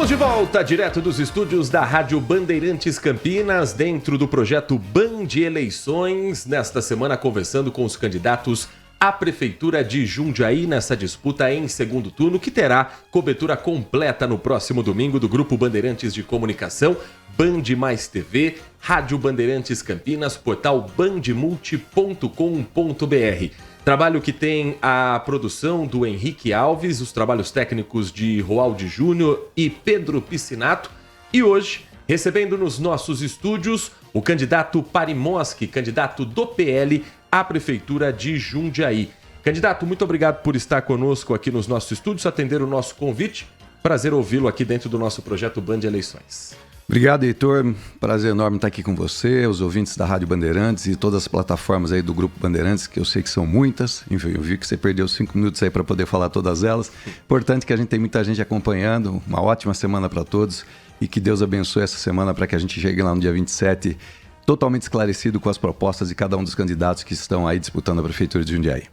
Estamos de volta, direto dos estúdios da Rádio Bandeirantes Campinas, dentro do projeto Band Eleições, nesta semana conversando com os candidatos à Prefeitura de Jundiaí nessa disputa em segundo turno, que terá cobertura completa no próximo domingo do Grupo Bandeirantes de Comunicação, Band Mais TV, Rádio Bandeirantes Campinas, portal bandmulti.com.br. Trabalho que tem a produção do Henrique Alves, os trabalhos técnicos de Roaldi Júnior e Pedro Piscinato. E hoje, recebendo nos nossos estúdios o candidato Parimoski, candidato do PL à Prefeitura de Jundiaí. Candidato, muito obrigado por estar conosco aqui nos nossos estúdios, atender o nosso convite. Prazer ouvi-lo aqui dentro do nosso projeto Band Eleições. Obrigado, Heitor. Prazer enorme estar aqui com você, os ouvintes da Rádio Bandeirantes e todas as plataformas aí do Grupo Bandeirantes, que eu sei que são muitas. Enfim, eu vi que você perdeu 5 minutos aí para poder falar todas elas. Importante que a gente tem muita gente acompanhando. Uma ótima semana para todos e que Deus abençoe essa semana para que a gente chegue lá no dia 27 totalmente esclarecido com as propostas de cada um dos candidatos que estão aí disputando a Prefeitura de Jundiaí.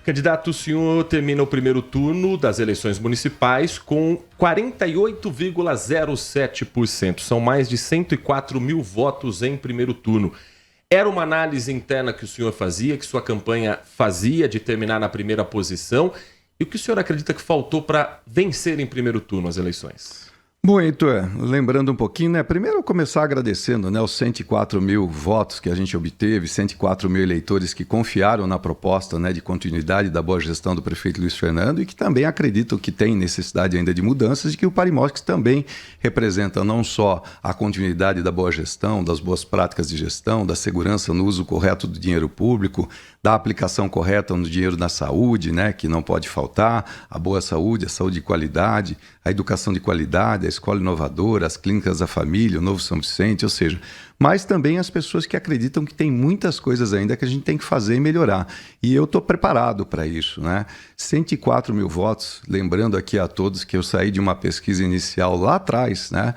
Candidato, o senhor termina o primeiro turno das eleições municipais com 48,07%. São mais de 104 mil votos em primeiro turno. Era uma análise interna que o senhor fazia, que sua campanha fazia de terminar na primeira posição. E o que o senhor acredita que faltou para vencer em primeiro turno as eleições? Bom, Heitor, lembrando um pouquinho, né? Primeiro eu começar agradecendo, né, os 104 mil votos que a gente obteve, 104 mil eleitores que confiaram na proposta, né, de continuidade da boa gestão do prefeito Luiz Fernando e que também acreditam que tem necessidade ainda de mudanças e que o Parimoski também representa não só a continuidade da boa gestão, das boas práticas de gestão, da segurança no uso correto do dinheiro público, da aplicação correta no dinheiro na saúde, né, que não pode faltar, a boa saúde, a saúde de qualidade, a educação de qualidade, a escola inovadora, as clínicas da família, o Novo São Vicente, ou seja, mas também as pessoas que acreditam que tem muitas coisas ainda que a gente tem que fazer e melhorar. E eu estou preparado para isso, né? 104 mil votos, lembrando aqui a todos que eu saí de uma pesquisa inicial lá atrás, né?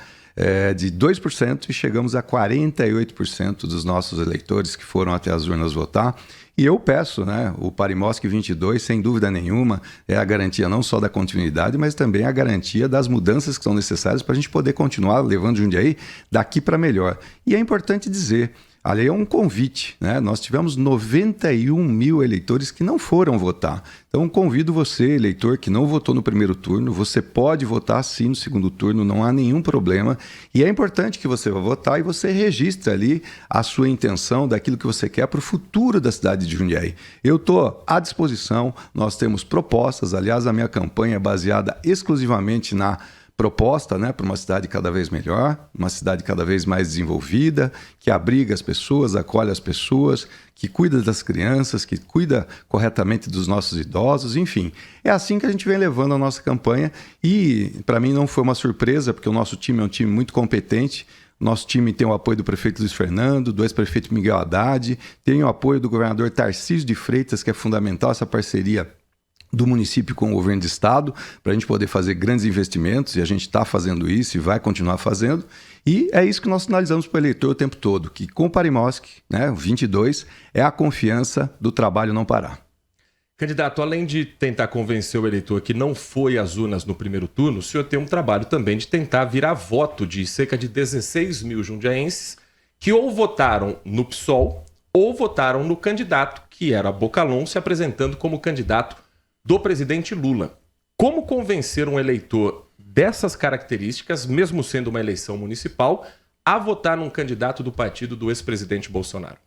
De 2% e chegamos a 48% dos nossos eleitores que foram até as urnas votar. E eu peço, né, o Parimoski 22, sem dúvida nenhuma, é a garantia não só da continuidade, mas também a garantia das mudanças que são necessárias para a gente poder continuar levando Jundiaí daqui para melhor. E é importante dizer, ali é um convite, né? Nós tivemos 91 mil eleitores que não foram votar. Então convido você, eleitor, que não votou no primeiro turno, você pode votar sim no segundo turno, não há nenhum problema. E é importante que você vá votar e você registre ali a sua intenção daquilo que você quer para o futuro da cidade de Jundiaí. Eu estou à disposição, nós temos propostas, aliás, a minha campanha é baseada exclusivamente na proposta, né, para uma cidade cada vez melhor, uma cidade cada vez mais desenvolvida, que abriga as pessoas, acolhe as pessoas, que cuida das crianças, que cuida corretamente dos nossos idosos, enfim. É assim que a gente vem levando a nossa campanha e, para mim, não foi uma surpresa, porque o nosso time é um time muito competente. Nosso time tem o apoio do prefeito Luiz Fernando, do ex-prefeito Miguel Haddad, tem o apoio do governador Tarcísio de Freitas, que é fundamental essa parceria do município com o governo de estado, para a gente poder fazer grandes investimentos, e a gente está fazendo isso e vai continuar fazendo, e é isso que nós sinalizamos para o eleitor o tempo todo, que com o Parimoski, né, 22, é a confiança do trabalho não parar. Candidato, além de tentar convencer o eleitor que não foi às urnas no primeiro turno, o senhor tem um trabalho também de tentar virar voto de cerca de 16 mil jundiaenses que ou votaram no PSOL ou votaram no candidato, que era Bocalon, se apresentando como candidato do presidente Lula. Como convencer um eleitor dessas características, mesmo sendo uma eleição municipal, a votar num candidato do partido do ex-presidente Bolsonaro?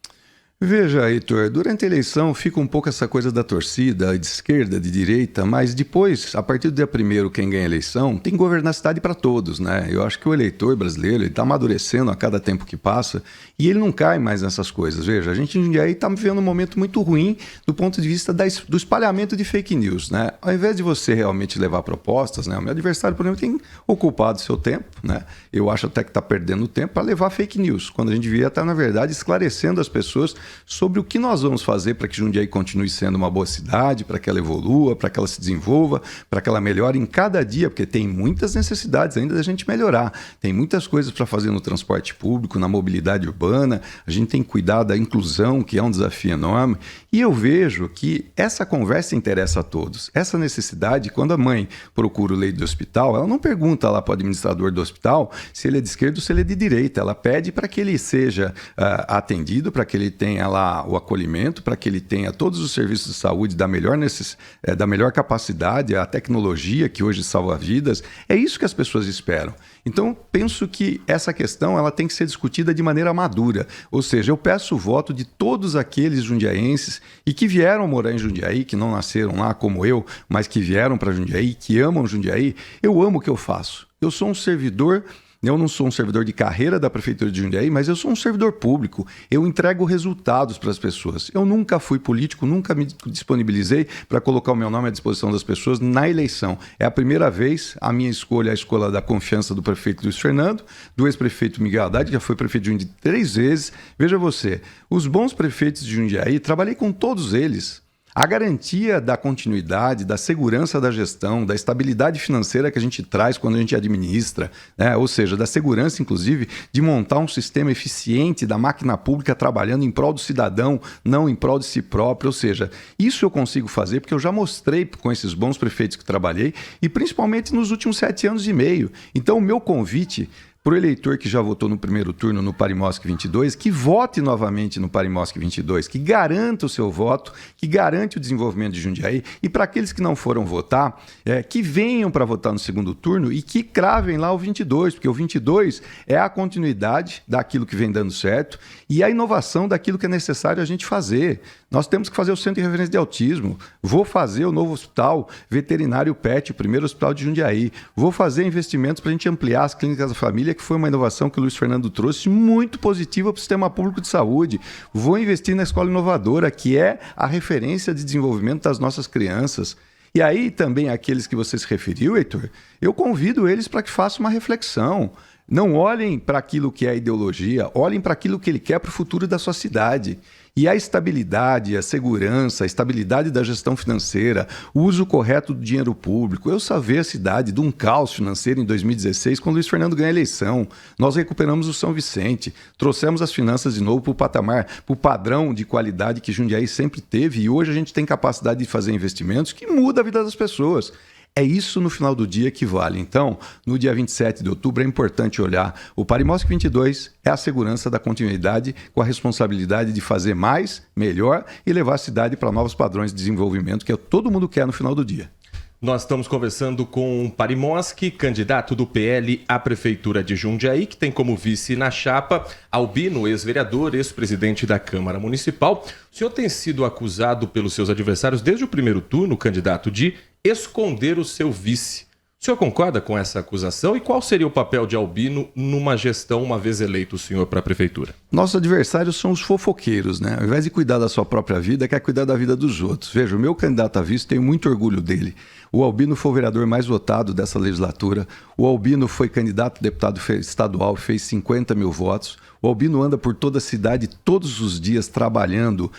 Veja, Heitor, durante a eleição fica um pouco essa coisa da torcida, de esquerda, de direita, mas depois, a partir do dia 1º, quem ganha a eleição tem que governar a cidade para todos, né? Eu acho que o eleitor brasileiro está amadurecendo a cada tempo que passa e ele não cai mais nessas coisas. Veja, a gente em Jundiaí está vivendo um momento muito ruim do ponto de vista do espalhamento de fake news, né? Ao invés de você realmente levar propostas, né? O meu adversário, por exemplo, tem ocupado seu tempo, né? Eu acho até que está perdendo tempo para levar fake news, quando a gente devia estar, na verdade, esclarecendo as pessoas sobre o que nós vamos fazer para que Jundiaí continue sendo uma boa cidade, para que ela evolua, para que ela se desenvolva, para que ela melhore em cada dia, porque tem muitas necessidades ainda da gente melhorar. Tem muitas coisas para fazer no transporte público, na mobilidade urbana, a gente tem que cuidar da inclusão, que é um desafio enorme. E eu vejo que essa conversa interessa a todos. Essa necessidade, quando a mãe procura o leito do hospital, ela não pergunta lá para o administrador do hospital se ele é de esquerda ou se ele é de direita. Ela pede para que ele seja atendido, para que ele tenha lá o acolhimento, para que ele tenha todos os serviços de saúde da melhor capacidade, a tecnologia que hoje salva vidas. É isso que as pessoas esperam. Então, penso que essa questão ela tem que ser discutida de maneira madura. Ou seja, eu peço o voto de todos aqueles jundiaenses e que vieram morar em Jundiaí, que não nasceram lá como eu, mas que vieram para Jundiaí, que amam Jundiaí. Eu amo o que eu faço. Eu sou um servidor. Eu não sou um servidor de carreira da Prefeitura de Jundiaí, mas eu sou um servidor público. Eu entrego resultados para as pessoas. Eu nunca fui político, nunca me disponibilizei para colocar o meu nome à disposição das pessoas na eleição. É a primeira vez, a minha escolha é a escolha da confiança do prefeito Luiz Fernando, do ex-prefeito Miguel Haddad, que já foi prefeito de Jundiaí 3 vezes. Veja você, os bons prefeitos de Jundiaí, trabalhei com todos eles. A garantia da continuidade, da segurança da gestão, da estabilidade financeira que a gente traz quando a gente administra, né? Ou seja, da segurança, inclusive, de montar um sistema eficiente da máquina pública trabalhando em prol do cidadão, não em prol de si próprio. Ou seja, isso eu consigo fazer porque eu já mostrei com esses bons prefeitos que trabalhei e principalmente nos últimos 7 anos e meio. Então, o meu convite para o eleitor que já votou no primeiro turno no Parimosc 22, que vote novamente no Parimosc 22, que garanta o seu voto, que garante o desenvolvimento de Jundiaí, e para aqueles que não foram votar, que venham para votar no segundo turno e que cravem lá o 22, porque o 22 é a continuidade daquilo que vem dando certo e a inovação daquilo que é necessário a gente fazer. Nós temos que fazer o Centro de Referência de Autismo, vou fazer o novo hospital veterinário PET, o primeiro hospital de Jundiaí, vou fazer investimentos para a gente ampliar as clínicas da família, que foi uma inovação que o Luiz Fernando trouxe, muito positiva para o sistema público de saúde. Vou investir na escola inovadora, que é a referência de desenvolvimento das nossas crianças. E aí também aqueles que você se referiu, Heitor, eu convido eles para que façam uma reflexão. Não olhem para aquilo que é a ideologia, olhem para aquilo que ele quer para o futuro da sua cidade. E a estabilidade, a segurança, a estabilidade da gestão financeira, o uso correto do dinheiro público. Eu salvei a cidade de um caos financeiro em 2016, quando o Luiz Fernando ganhou a eleição. Nós recuperamos o São Vicente, trouxemos as finanças de novo para o patamar, para o padrão de qualidade que Jundiaí sempre teve, e hoje a gente tem capacidade de fazer investimentos que muda a vida das pessoas. É isso no final do dia que vale. Então, no dia 27 de outubro é importante olhar. O Parimosc 22 é a segurança da continuidade com a responsabilidade de fazer mais, melhor e levar a cidade para novos padrões de desenvolvimento que todo mundo quer no final do dia. Nós estamos conversando com Parimosc, candidato do PL à Prefeitura de Jundiaí, que tem como vice na chapa Albino, ex-vereador, ex-presidente da Câmara Municipal. O senhor tem sido acusado pelos seus adversários desde o primeiro turno, candidato, de esconder o seu vice. O senhor concorda com essa acusação? E qual seria o papel de Albino numa gestão, uma vez eleito o senhor para a prefeitura? Nossos adversários são os fofoqueiros, né? Ao invés de cuidar da sua própria vida, quer cuidar da vida dos outros. Veja, o meu candidato a vice, tenho muito orgulho dele. O Albino foi o vereador mais votado dessa legislatura. O Albino foi candidato a deputado estadual, fez 50 mil votos. O Albino anda por toda a cidade todos os dias trabalhando,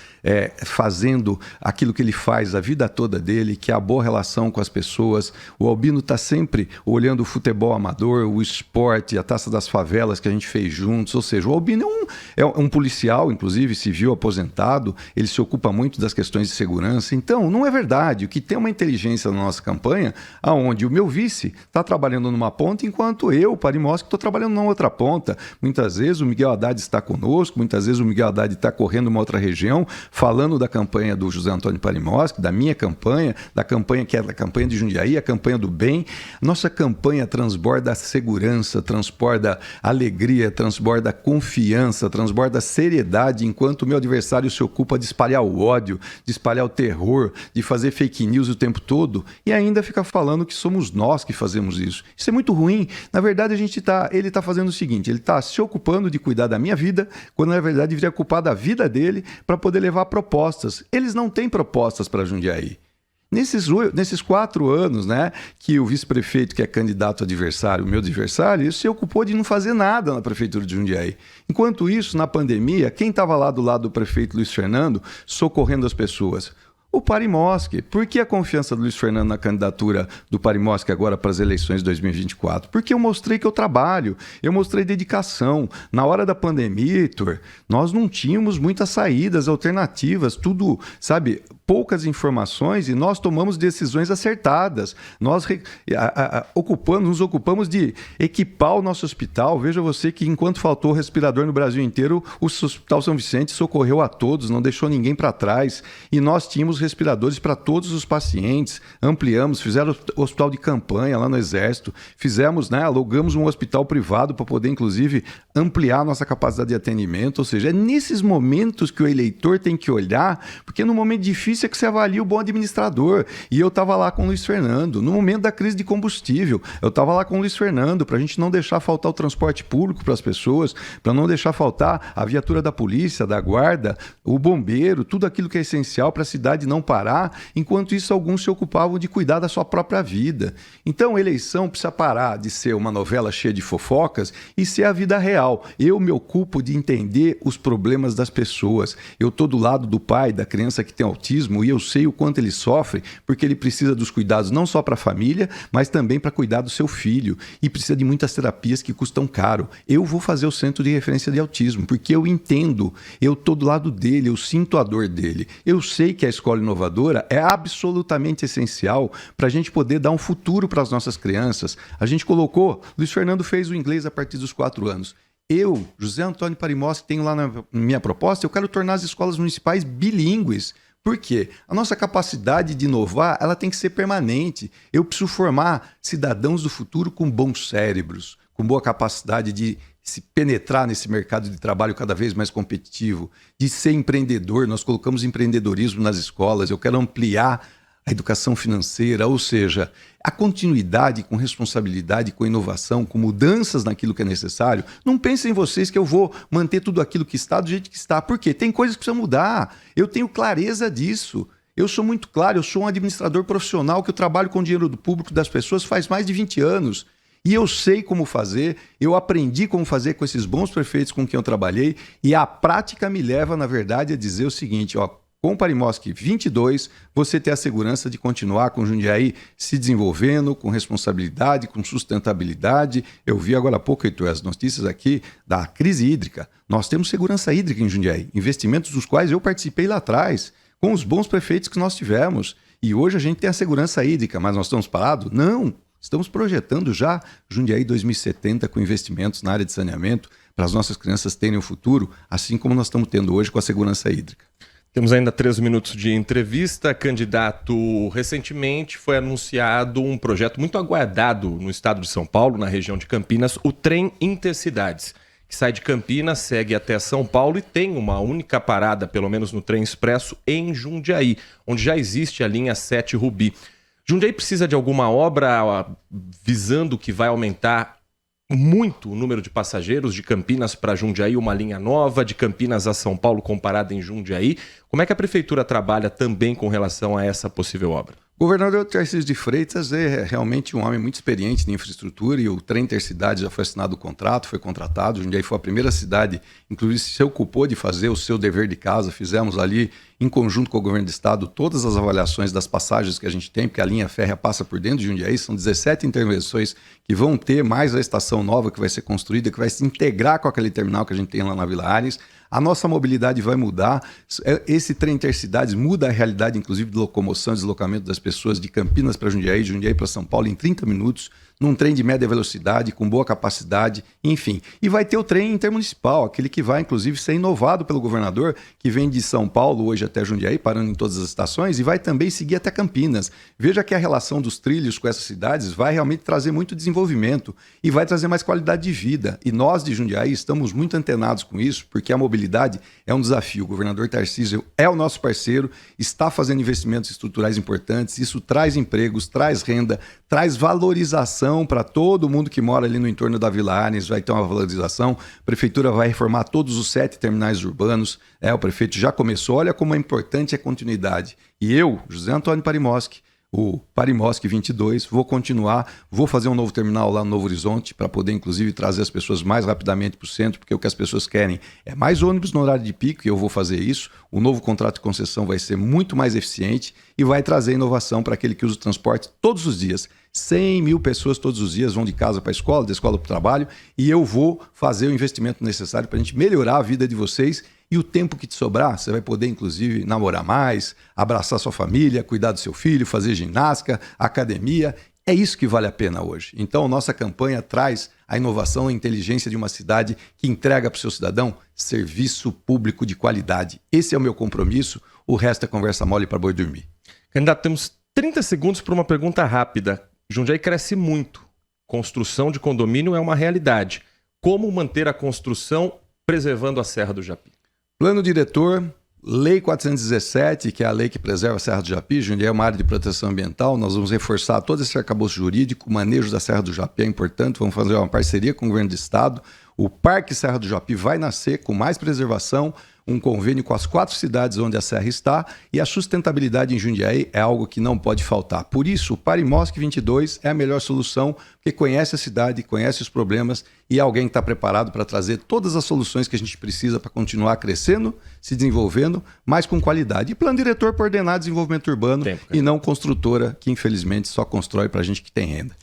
fazendo aquilo que ele faz a vida toda dele, que é a boa relação com as pessoas. O Albino está sempre olhando o futebol amador, o esporte, a Taça das Favelas que a gente fez juntos. Ou seja, o Albino é um policial, inclusive civil aposentado, ele se ocupa muito das questões de segurança. Então, não é verdade. O que tem uma inteligência na nossa campanha, aonde o meu vice está trabalhando numa ponta, enquanto eu, Parimosc, estou trabalhando na outra ponta. Muitas vezes o Miguel Haddad está conosco, muitas vezes o Miguel Haddad está correndo uma outra região, falando da campanha do José Antônio Parimosc, da minha campanha, da campanha que é a campanha de Jundiaí, a campanha do bem. Nossa campanha transborda segurança, transborda alegria, transborda confiança, transborda seriedade, enquanto o meu adversário se ocupa de espalhar o ódio, de espalhar o terror, de fazer fake news o tempo todo e ainda fica falando que somos nós que fazemos isso. Isso é muito ruim. Na verdade, ele está fazendo o seguinte, ele está se ocupando de cuidar da minha vida, quando na verdade deveria ocupar da vida dele para poder levar propostas. Eles não têm propostas para Jundiaí. Nesses 4 anos, né, que o vice-prefeito, que é candidato adversário, o meu adversário, ele se ocupou de não fazer nada na prefeitura de Jundiaí. Enquanto isso, na pandemia, quem estava lá do lado do prefeito Luiz Fernando, socorrendo as pessoas? O Parimoski. Por que a confiança do Luiz Fernando na candidatura do Parimoski agora para as eleições de 2024? Porque eu mostrei que eu trabalho, eu mostrei dedicação. Na hora da pandemia, Heitor, nós não tínhamos muitas saídas, alternativas, tudo, sabe, poucas informações, e nós tomamos decisões acertadas. Nós nos ocupamos de equipar o nosso hospital. Veja você que enquanto faltou respirador no Brasil inteiro, o Hospital São Vicente socorreu a todos, não deixou ninguém para trás. E nós tínhamos respiradores para todos os pacientes, ampliamos, fizeram hospital de campanha lá no Exército, fizemos, né, alugamos um hospital privado para poder, inclusive, ampliar a nossa capacidade de atendimento. Ou seja, é nesses momentos que o eleitor tem que olhar, porque no momento difícil é que você avalia o bom administrador. E eu estava lá com o Luiz Fernando, no momento da crise de combustível, eu estava lá com o Luiz Fernando, para a gente não deixar faltar o transporte público para as pessoas, para não deixar faltar a viatura da polícia, da guarda, o bombeiro, tudo aquilo que é essencial para a cidade não parar. Enquanto isso, alguns se ocupavam de cuidar da sua própria vida. Então, a eleição precisa parar de ser uma novela cheia de fofocas e ser a vida real. Eu me ocupo de entender os problemas das pessoas. Eu estou do lado do pai, da criança que tem autismo, e eu sei o quanto ele sofre, porque ele precisa dos cuidados não só para a família, mas também para cuidar do seu filho. E precisa de muitas terapias que custam caro. Eu vou fazer o centro de referência de autismo, porque eu entendo, eu estou do lado dele, eu sinto a dor dele. Eu sei que a escola inovadora é absolutamente essencial para a gente poder dar um futuro para as nossas crianças. A gente colocou, Luiz Fernando fez o inglês a partir dos 4 anos. Eu, José Antônio Parimoski, tenho lá na minha proposta, eu quero tornar as escolas municipais bilíngues. Por quê? A nossa capacidade de inovar, ela tem que ser permanente. Eu preciso formar cidadãos do futuro com bons cérebros, com boa capacidade de se penetrar nesse mercado de trabalho cada vez mais competitivo, de ser empreendedor. Nós colocamos empreendedorismo nas escolas. Eu quero ampliar a educação financeira, ou seja, a continuidade com responsabilidade, com inovação, com mudanças naquilo que é necessário. Não pensem em vocês que eu vou manter tudo aquilo que está do jeito que está, porque tem coisas que precisam mudar. Eu tenho clareza disso. Eu sou muito claro, eu sou um administrador profissional que eu trabalho com o dinheiro do público das pessoas faz mais de 20 anos. E eu sei como fazer, eu aprendi como fazer com esses bons prefeitos com quem eu trabalhei, e a prática me leva, na verdade, a dizer o seguinte, ó, com o Parimoski 22, você tem a segurança de continuar com o Jundiaí se desenvolvendo, com responsabilidade, com sustentabilidade. Eu vi agora há pouco, Heitor, as notícias aqui da crise hídrica. Nós temos segurança hídrica em Jundiaí, investimentos dos quais eu participei lá atrás, com os bons prefeitos que nós tivemos. E hoje a gente tem a segurança hídrica, mas nós estamos parados? Não! Estamos projetando já Jundiaí 2070 com investimentos na área de saneamento para as nossas crianças terem um futuro, assim como nós estamos tendo hoje com a segurança hídrica. Temos ainda 3 minutos de entrevista. Candidato, recentemente foi anunciado um projeto muito aguardado no estado de São Paulo, na região de Campinas, o Trem Intercidades, que sai de Campinas, segue até São Paulo e tem uma única parada, pelo menos no trem expresso, em Jundiaí, onde já existe a linha 7 Rubi. Jundiaí precisa de alguma obra visando que vai aumentar muito o número de passageiros de Campinas para Jundiaí, uma linha nova, de Campinas a São Paulo comparada em Jundiaí. Como é que a prefeitura trabalha também com relação a essa possível obra? O governador Tarcísio de Freitas é realmente um homem muito experiente em infraestrutura e o Trem Intercidade já foi assinado o contrato, foi contratado. Jundiaí foi a primeira cidade, inclusive se ocupou de fazer o seu dever de casa. Fizemos ali, em conjunto com o governo do estado, todas as avaliações das passagens que a gente tem, porque a linha férrea passa por dentro de Jundiaí. São 17 intervenções que vão ter, mais a estação nova que vai ser construída, que vai se integrar com aquele terminal que a gente tem lá na Vila Ares. A nossa mobilidade vai mudar. Esse Trem Intercidades muda a realidade, inclusive, de locomoção e deslocamento das pessoas de Campinas para Jundiaí, de Jundiaí para São Paulo em 30 minutos, num trem de média velocidade, com boa capacidade, enfim. E vai ter o trem intermunicipal, aquele que vai, inclusive, ser inovado pelo governador, que vem de São Paulo hoje até Jundiaí, parando em todas as estações, e vai também seguir até Campinas. Veja que a relação dos trilhos com essas cidades vai realmente trazer muito desenvolvimento e vai trazer mais qualidade de vida. E nós, de Jundiaí, estamos muito antenados com isso, porque a mobilidade mobilidade é um desafio. O governador Tarcísio é o nosso parceiro, está fazendo investimentos estruturais importantes, isso traz empregos, traz renda, traz valorização para todo mundo que mora ali no entorno da Vila Arnes, vai ter uma valorização. A prefeitura vai reformar todos os 7 terminais urbanos, o prefeito já começou, olha como é importante a continuidade. E eu, José Antônio Parimoski, o Parimoski 22, vou continuar, vou fazer um novo terminal lá no Novo Horizonte para poder inclusive trazer as pessoas mais rapidamente para o centro, porque o que as pessoas querem é mais ônibus no horário de pico e eu vou fazer isso. O novo contrato de concessão vai ser muito mais eficiente e vai trazer inovação para aquele que usa o transporte todos os dias. 100 mil pessoas todos os dias vão de casa para a escola, da escola para o trabalho, e eu vou fazer o investimento necessário para a gente melhorar a vida de vocês. E o tempo que te sobrar, você vai poder, inclusive, namorar mais, abraçar sua família, cuidar do seu filho, fazer ginástica, academia. É isso que vale a pena hoje. Então, nossa campanha traz a inovação e a inteligência de uma cidade que entrega para o seu cidadão serviço público de qualidade. Esse é o meu compromisso. O resto é conversa mole para boi dormir. Candidato, temos 30 segundos para uma pergunta rápida. Jundiaí cresce muito. Construção de condomínio é uma realidade. Como manter a construção preservando a Serra do Japi? Plano diretor, Lei 417, que é a lei que preserva a Serra do Japi. Jundiaí é uma área de proteção ambiental. Nós vamos reforçar todo esse arcabouço jurídico. O manejo da Serra do Japi é importante. Vamos fazer uma parceria com o governo do estado. O Parque Serra do Japi vai nascer com mais preservação, um convênio com as 4 cidades onde a serra está, e a sustentabilidade em Jundiaí é algo que não pode faltar. Por isso, o Parimoski 22 é a melhor solução, porque conhece a cidade, conhece os problemas e é alguém que está preparado para trazer todas as soluções que a gente precisa para continuar crescendo, se desenvolvendo, mas com qualidade. E plano diretor para ordenar desenvolvimento urbano e não construtora, que infelizmente só constrói para a gente que tem renda.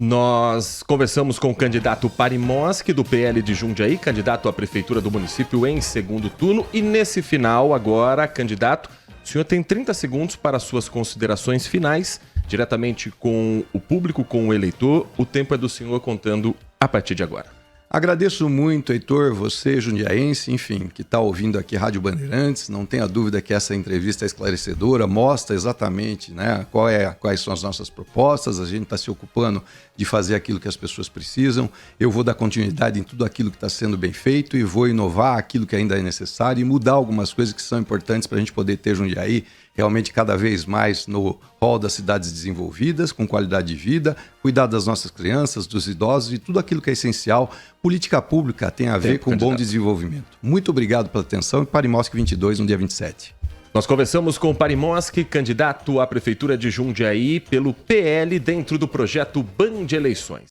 Nós conversamos com o candidato Parimoski, do PL de Jundiaí, candidato à prefeitura do município em segundo turno. E nesse final, agora, candidato, o senhor tem 30 segundos para suas considerações finais, diretamente com o público, com o eleitor. O tempo é do senhor, contando a partir de agora. Agradeço muito, Heitor, você, jundiaense, enfim, que está ouvindo aqui Rádio Bandeirantes. Não tenha dúvida que essa entrevista é esclarecedora, mostra exatamente, né, quais são as nossas propostas. A gente está se ocupando de fazer aquilo que as pessoas precisam. Eu vou dar continuidade em tudo aquilo que está sendo bem feito e vou inovar aquilo que ainda é necessário e mudar algumas coisas que são importantes para a gente poder ter Jundiaí realmente cada vez mais no rol das cidades desenvolvidas, com qualidade de vida, cuidar das nossas crianças, dos idosos e tudo aquilo que é essencial. Política pública tem a ver com bom desenvolvimento. Muito obrigado pela atenção e Parimoski 22 no dia 27. Nós conversamos com Parimoski, candidato à prefeitura de Jundiaí pelo PL dentro do projeto Band Eleições.